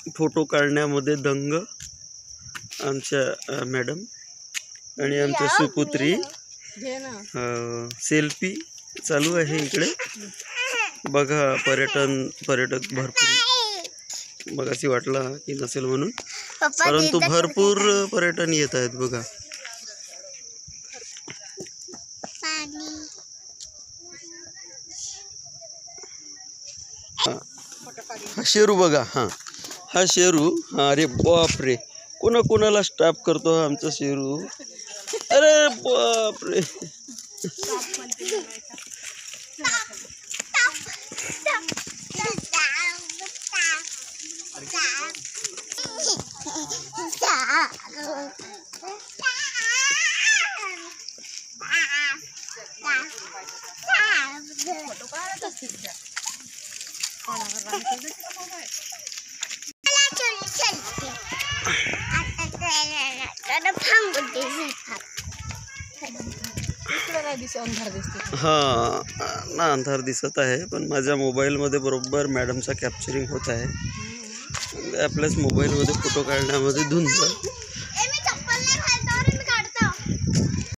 Photo काढण्यामध्ये दंग आमच्या मॅडम आणि आमच्या सुपुत्री सेल्फी चालू आहे इकडे बघा। पर्यटक भरपूर बघाशी वाटला की नसेल म्हणून, परंतु भरपूर पर्यटन येत आहेत बघा। हा शेरू बघा, हा शेरू। अरे बापरे, कोणाला स्टॉप करतो हा आमचा शेरू। अरे बापरे, हाँ ना अंधार दिसत आहे, पण माझ्या मोबाईलमध्ये बरोबर मॅडमचा कॅप्चरिंग होत आहे। आपल्याच मोबाईलमध्ये फोटो काढण्यामध्ये धुंद